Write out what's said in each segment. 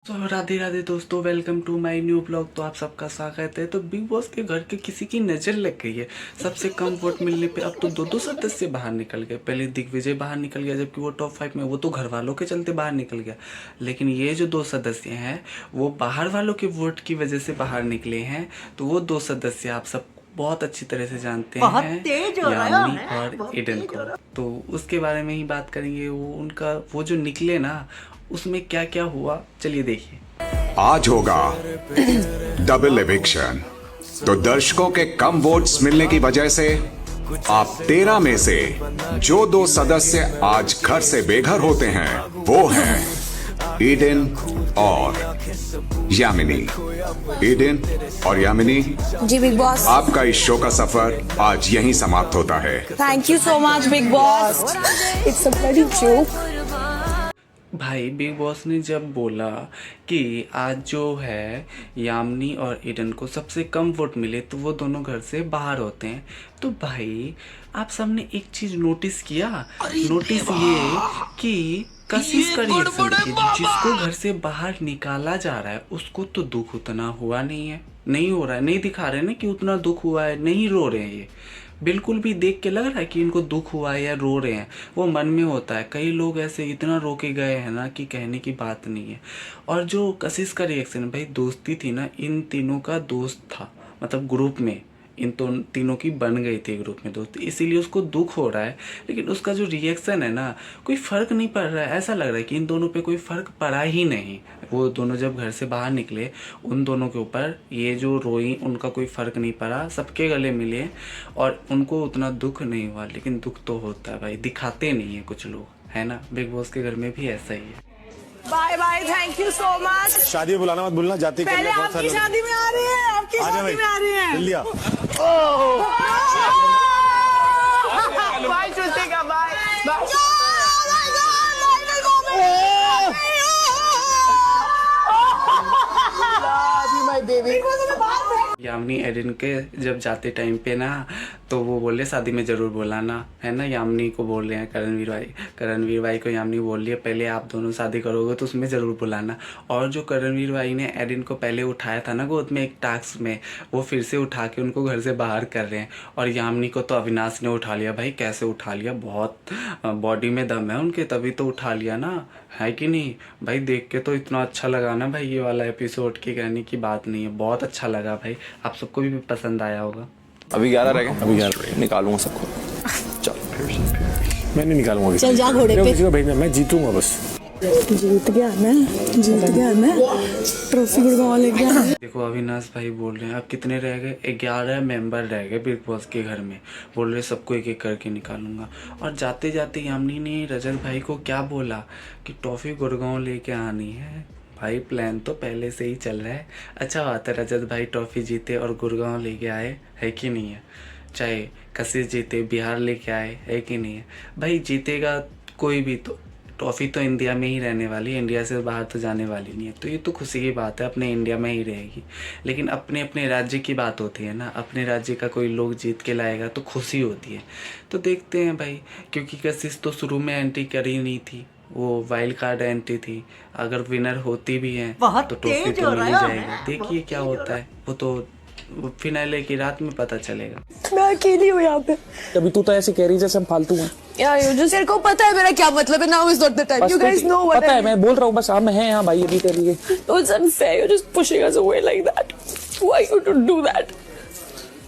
तो राधे राधे दोस्तों, welcome to my new blog. तो आप सबका स्वागत है। तो बिग बॉस के घर के किसी की नज़र लग गई है। सबसे कम वोट मिलने पे अब तो दो दो सदस्य बाहर निकल गए। पहले दिग्विजय बाहर निकल गया, जबकि वो टॉप 5 में, वो तो घर वालों के चलते बाहर निकल गया। लेकिन ये जो दो सदस्य हैं वो बाहर वालों के वोट की वजह से बाहर निकले हैं। तो वो दो सदस्य आप सब बहुत अच्छी तरह से जानते हैं, यामिनी और ईडन को। तो उसके बारे में ही बात करेंगे। वो उनका वो जो निकले ना, उसमें क्या क्या हुआ, चलिए देखिए। आज होगा डबल एविक्शन। तो दर्शकों के कम वोट्स मिलने की वजह से आप 13 में से जो दो सदस्य आज घर से बेघर होते हैं वो हैं ईडन और यामिनी। ईडन और यामिनी, जी बिग बॉस, आपका इस शो का सफर आज यहीं समाप्त होता है। Thank you so much big boss. It's a bloody joke. भाई बिग बॉस ने जब बोला कि आज जो है यामिनी और ईडन को सबसे कम वोट मिले तो वो दोनों घर से बाहर होते हैं, तो भाई आप सबने एक चीज नोटिस किया? नोटिस ये कि कशिश का रिएक्शन देखिए। जिसको घर से बाहर निकाला जा रहा है उसको तो दुख उतना हुआ नहीं है, नहीं हो रहा है, नहीं दिखा रहे ना कि उतना दुख हुआ है, नहीं रो रहे हैं। ये बिल्कुल भी देख के लग रहा है कि इनको दुख हुआ है या रो रहे हैं। वो मन में होता है। कई लोग ऐसे इतना रो के गए हैं ना कि कहने की बात नहीं है। और जो कशिश का रिएक्शन, भाई दोस्ती थी ना, इन तीनों का दोस्त था, मतलब ग्रुप में इन तो तीनों की बन गई थी ग्रुप में दोस्त, इसीलिए उसको दुख हो रहा है। लेकिन उसका जो रिएक्शन है ना, कोई फ़र्क नहीं पड़ रहा है। ऐसा लग रहा है कि इन दोनों पे कोई फ़र्क पड़ा ही नहीं। वो दोनों जब घर से बाहर निकले, उन दोनों के ऊपर ये जो रोई, उनका कोई फ़र्क नहीं पड़ा। सबके गले मिले और उनको उतना दुख नहीं हुआ। लेकिन दुख तो होता है भाई, दिखाते नहीं है कुछ लोग, है ना। बिग बॉस के घर में भी ऐसा ही है। Bye bye, thank you so much. शादी में बुलाना मत भूलना, जाती पहले आपकी शादी में आ रही है, आपकी शादी में आ रही है। मिल लिया। बाय चुटेगा, bye bye. My baby. Yamini एडिन के जब जाते टाइम पे ना, तो वो बोले शादी में ज़रूर बुलाना, है ना। यामिनी को बोल रहे हैं करणवीर भाई को यामिनी बोल रही है पहले आप दोनों शादी करोगे तो उसमें ज़रूर बुलाना। और जो करणवीर भाई ने एडिन को पहले उठाया था ना गोद में एक टास्क में, वो फिर से उठा के उनको घर से बाहर कर रहे हैं। और यामिनी को तो अविनाश ने उठा लिया। भाई कैसे उठा लिया, बहुत बॉडी में दम है उनके, तभी तो उठा लिया ना, है कि नहीं भाई। देख के तो इतना अच्छा लगा ना भाई, ये वाला एपिसोड की कहने की बात नहीं है, बहुत अच्छा लगा भाई। आप सबको भी पसंद आया होगा। अभी 11 रह गए, अभी 11 निकालूंगा सबको। चल मैं नहीं निकालूंगा चल जा घोड़े पे। किसी को भेजना, मैं जीतूंगा बस। जीत गया मैं ट्रॉफी गुड़गांव ले गया। देखो अविनाश भाई बोल रहे हैं अब कितने रह गए, 11 मेंबर रह गए बिग बॉस के घर में। बोल रहे सबको एक एक करके निकालूंगा। और जाते जाते यामिनी ने रजत भाई को क्या बोला कि ट्रॉफी गुड़गांव लेके आनी है। भाई प्लान तो पहले से ही चल रहा है। अच्छा बात है रजत भाई ट्रॉफी जीते और गुड़गांव लेके आए, है कि नहीं है। चाहे कशिश जीते, बिहार लेके आए, है कि नहीं है। भाई जीतेगा कोई भी तो ट्रॉफी तो इंडिया में ही रहने वाली है, इंडिया से बाहर तो जाने वाली नहीं है। तो ये तो खुशी की बात है, अपने इंडिया में ही रहेगी। लेकिन अपने अपने राज्य की बात होती है ना, अपने राज्य का कोई लोग जीत के लाएगा तो खुशी होती है। तो देखते हैं भाई, क्योंकि कशिश तो शुरू में एंट्री करी नहीं थी, वो वाइल्ड कार्ड एंट्री थी। अगर विनर होती भी है तो ट्रॉफी तो मिल ही जाएगा। देखिए क्या होता है, वो तो फिनाले की रात में पता चलेगा। मैं अकेली हूँ यहाँ पे। अभी तू तो ऐसे कह रही जैसे हम फालतू हैं। यार यू जस्ट, तेरे को पता है मेरा क्या मतलब है। Now is not the time, you guys know what पता है, मैं बोल रहा हूँ बस। हम हैं यहाँ भाई, अभी तेरे लिए। It's unfair, you just pushing us away like that. Why you to do that?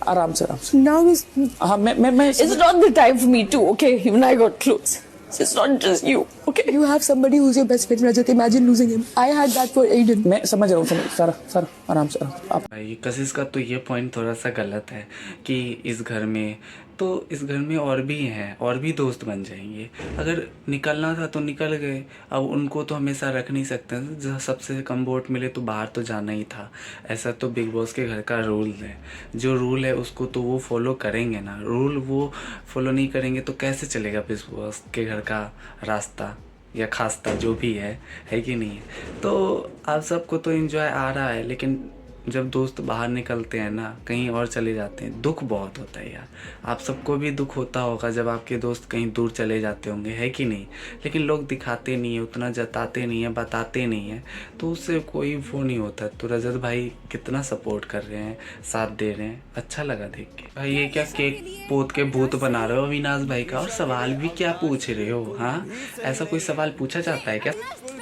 आराम से आराम से। नाउ इज, हाँ मैं it's not the time for me too, okay? Even I got close. It's not just you, okay? You have somebody who's your best friend, Rajat. Imagine losing him. I had that for Aiden. मैं समझ रहा हूँ, सारा आराम से आप। भाई कशिश का तो ये पॉइंट थोड़ा सा गलत है कि इस घर में, तो इस घर में और भी हैं, और भी दोस्त बन जाएंगे। अगर निकलना था तो निकल गए, अब उनको तो हमेशा रख नहीं सकते। जब सबसे कम वोट मिले तो बाहर तो जाना ही था। ऐसा तो बिग बॉस के घर का रूल है। जो रूल है उसको तो वो फॉलो करेंगे ना, रूल वो फॉलो नहीं करेंगे तो कैसे चलेगा बिग बॉस के घर का रास्ता या खास्ता जो भी है कि नहीं है। तो आप सबको तो एंजॉय आ रहा है, लेकिन जब दोस्त बाहर निकलते हैं ना, कहीं और चले जाते हैं, दुख बहुत होता है यार। आप सबको भी दुख होता होगा जब आपके दोस्त कहीं दूर चले जाते होंगे, है कि नहीं? लेकिन लोग दिखाते नहीं है, उतना जताते नहीं है, बताते नहीं है, तो उससे कोई वो नहीं होता। तो रजत भाई कितना सपोर्ट कर रहे हैं, साथ दे रहे हैं, अच्छा लगा देख के। भाई ये क्या केक पोत के भूत बना रहे हो अविनाश भाई का? और सवाल भी क्या पूछ रहे हो? हाँ, ऐसा कोई सवाल पूछा जाता है क्या?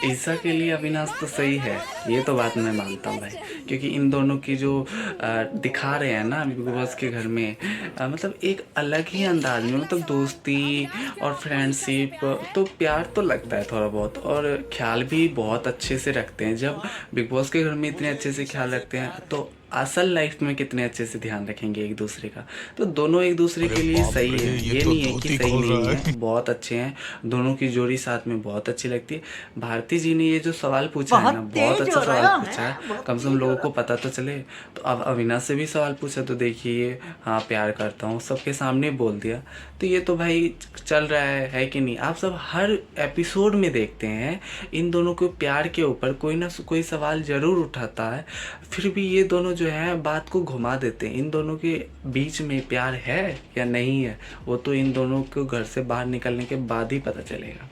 ईसा के लिए अविनाश तो सही है, ये तो बात मैं मानता हूँ भाई, क्योंकि इन दोनों की जो दिखा रहे हैं ना बिग बॉस के घर में, मतलब एक अलग ही अंदाज में, मतलब दोस्ती और फ्रेंडशिप, तो प्यार तो लगता है थोड़ा बहुत, और ख्याल भी बहुत अच्छे से रखते हैं। जब बिग बॉस के घर में इतने अच्छे से ख्याल रखते हैं तो असल लाइफ में कितने अच्छे से ध्यान रखेंगे एक दूसरे का। तो दोनों एक दूसरे के लिए सही है, ये नहीं है कि सही नहीं है, बहुत अच्छे हैं दोनों की जोड़ी, साथ में बहुत अच्छी लगती है। भारती जी ने ये जो सवाल पूछा है ना, बहुत अच्छा सवाल पूछा है, कम से कम लोगों को पता तो चले। तो अब अविनाश से भी सवाल पूछा तो देखिए, हाँ प्यार करता हूँ, सबके सामने बोल दिया। तो ये तो भाई चल रहा है कि नहीं? आप सब हर एपिसोड में देखते हैं इन दोनों को प्यार के ऊपर कोई ना कोई सवाल जरूर उठाता है, फिर भी ये दोनों जो है बात को घुमा देते हैं। इन दोनों के बीच में प्यार है या नहीं है, वो तो इन दोनों को घर से बाहर निकलने के बाद ही पता चलेगा।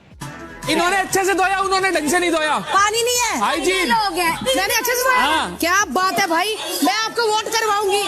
इन्होंने अच्छे से धोया, उन्होंने ढंग से नहीं धोया। पानी नहीं है, आई जी लोग हैं, मैंने अच्छे से धोया। हाँ। क्या बात है भाई, मैं आपको वोट करवाऊंगी।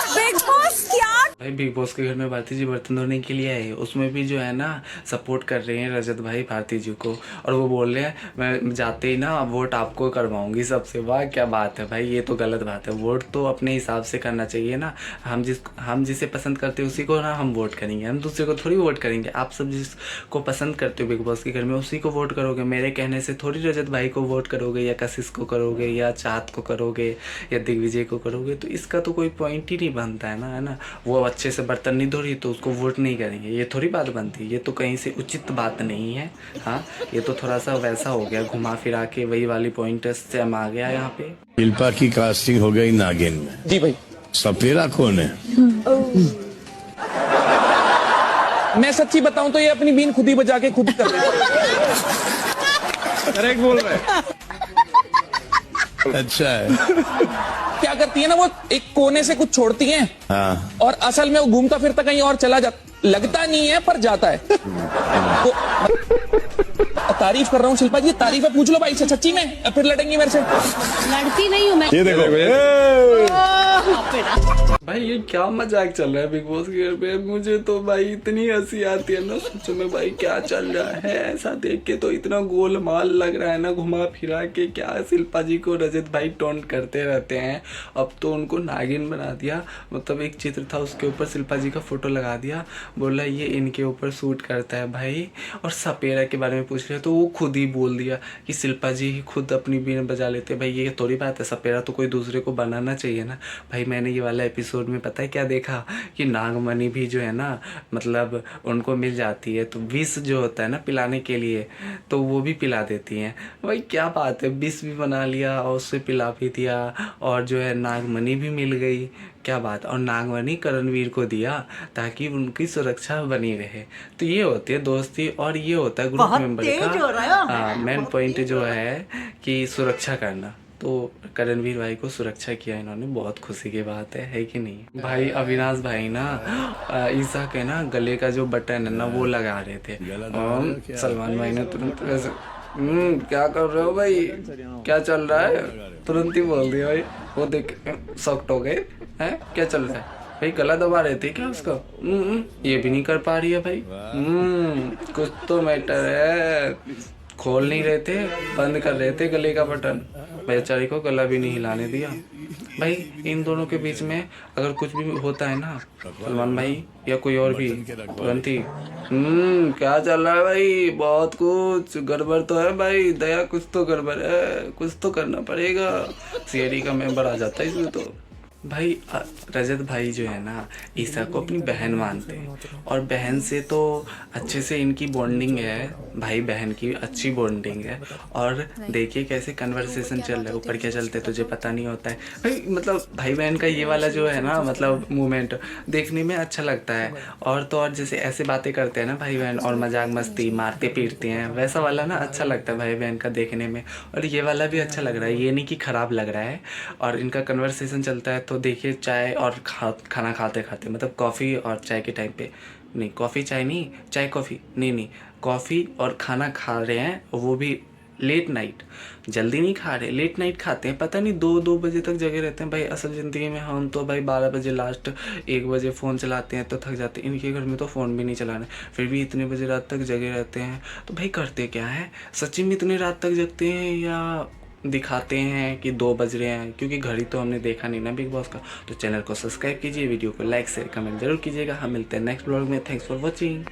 बिग बॉस क्या? भाई बिग बॉस के घर में भारती जी बर्तन धोने के लिए आए, उसमें भी जो है ना सपोर्ट कर रहे हैं रजत भाई भारती जी को, और वो बोल रहे हैं मैं जाते ही ना वोट आपको करवाऊंगी सबसे। वाह क्या बात है भाई, ये तो गलत बात है। वोट तो अपने हिसाब से करना चाहिए ना, हम जिसे पसंद करते हैं उसी को ना हम वोट करेंगे, हम दूसरे को थोड़ी वोट करेंगे। आप सब जिसको पसंद करते हो बिग बॉस के घर में उसी को वोट करोगे, मेरे कहने से थोड़ी रजत भाई को वोट करोगे, या कशिश को करोगे, या चाहत को करोगे, या दिग्विजय को करोगे। तो इसका तो कोई पॉइंट ही नहीं बनता है ना। वो अच्छे से बर्तन नहीं धो रही तो उसको वोट नहीं करेंगे, ये थोड़ी बात बनती है, ये तो कहीं से उचित बात नहीं है। हाँ, ये तो थोड़ा सा वैसा हो गया, घुमा फिरा के वही वाली पॉइंट से हम आ गया यहाँ पे। शिल्पा की कास्टिंग हो गई नागिन में। जी भाई, सपेरा कौन है? मैं सच्ची बताऊं तो ये अपनी बीन खुद ही बजा के खुद कर रहे हैं। करेक्ट बोल रहे हैं। अच्छा है। क्या करती है ना, वो एक कोने से कुछ छोड़ती हैं, हाँ। और असल में वो घूमता फिरता कहीं और चला जाता, लगता नहीं है पर जाता है। तो तारीफ कर रहा हूँ शिल्पा जी, तारीफ है, पूछ लो भाई से सच्ची में, फिर लड़ेंगी मेरे से। लड़ती नहीं हूँ मैं। ये देखो भाई ये क्या मजाक चल रहा है बिग बॉस के घर पे? मुझे तो भाई इतनी हंसी आती है ना सोचो में, भाई क्या चल रहा है ऐसा देख के, तो इतना गोलमाल लग रहा है ना, घुमा फिरा के क्या शिल्पा जी को रजत भाई टोंट करते रहते हैं। अब तो उनको नागिन बना दिया, मतलब एक चित्र था उसके ऊपर शिल्पा जी का फोटो लगा दिया, बोला ये इनके ऊपर सूट करता है भाई। और सपेरा के बारे में पूछ रहे तो वो खुद ही बोल दिया कि शिल्पा जी ही खुद अपनी बीन बजा लेते। भाई ये थोड़ी बात है, सपेरा तो कोई दूसरे को बनाना चाहिए ना भाई। मैंने ये वाला एपिसोड में पता है क्या देखा कि नागमणि भी जो है ना, मतलब उनको मिल जाती है, तो विष जो होता है ना पिलाने के लिए, तो वो भी पिला देती हैं। भाई क्या बात है, विष भी बना लिया और उससे पिला भी दिया, और जो है नागमणि भी मिल गई, क्या बात। और नागमणि करणवीर को दिया ताकि उनकी सुरक्षा बनी रहे। तो ये होती है दोस्ती, और ये होता है ग्रुप मेंबर का मेन पॉइंट जो है कि सुरक्षा करना। तो करणवीर भाई को सुरक्षा किया इन्होंने, बहुत खुशी की बात है कि नहीं? भाई अविनाश भाई ना ईसा के ना गले का जो बटन है ना वो लगा रहे थे, सलमान भाई ने तुरंत वैसे क्या कर रहे हो भाई, क्या चल रहा है, तुरंत ही बोल दिया भाई। वो देख शॉक्ड हो गए, हैं क्या चल रहा है भाई, गला दबा रहे थे क्या उसका? ये भी नहीं कर पा रही है भाई। कुछ तो मैटर है, खोल नहीं रहे थे, बंद कर रहे थे गले का बटन, बेचारी को गला भी नहीं हिलाने दिया। भाई इन दोनों के बीच में अगर कुछ भी होता है ना, सलमान भाई या कोई और भी तुरंत ही क्या चल रहा है भाई, बहुत कुछ गड़बड़ तो है भाई, दया कुछ तो गड़बड़ है, कुछ तो करना पड़ेगा। सीआईडी का मेंबर आ जाता है इसमें तो। भाई रजत भाई जो है ना ईसा को अपनी बहन मानते हैं और बहन से तो अच्छे से इनकी बॉन्डिंग है, भाई बहन की अच्छी बॉन्डिंग है। और देखिए कैसे कन्वर्सेशन चल रहा है, ऊपर क्या चलते तुझे पता नहीं होता है भाई। मतलब भाई बहन का ये वाला जो है ना मतलब मूवमेंट देखने में अच्छा लगता है। और तो और जैसे ऐसे बातें करते हैं ना भाई बहन और मजाक मस्ती मारते पीटते हैं, वैसा वाला ना अच्छा लगता है भाई बहन का देखने में। और ये वाला भी अच्छा लग रहा है, ये नहीं कि ख़राब लग रहा है। और इनका कन्वर्सेशन चलता है तो देखिए चाय और खाना खाते खाते मतलब कॉफ़ी और चाय के टाइम पे, नहीं कॉफ़ी चाय नहीं, चाय कॉफ़ी नहीं, कॉफ़ी और खाना खा रहे हैं, वो भी लेट नाइट। जल्दी नहीं खा रहे, लेट नाइट खाते हैं, पता नहीं 2 बजे तक जगे रहते हैं भाई। असल ज़िंदगी में हम तो भाई 12 बजे लास्ट 1 बजे फ़ोन चलाते हैं तो थक जाते हैं। इनके घर में तो फ़ोन भी नहीं चलाना, फिर भी इतने बजे रात तक जगे रहते हैं। तो भाई करते क्या है, सच्ची में इतने रात तक जगते हैं या दिखाते हैं कि 2 बज रहे हैं? क्योंकि घड़ी तो हमने देखा नहीं ना बिग बॉस का। तो चैनल को सब्सक्राइब कीजिए, वीडियो को लाइक शेयर कमेंट जरूर कीजिएगा। हम मिलते हैं नेक्स्ट ब्लॉग में। Thanks for watching.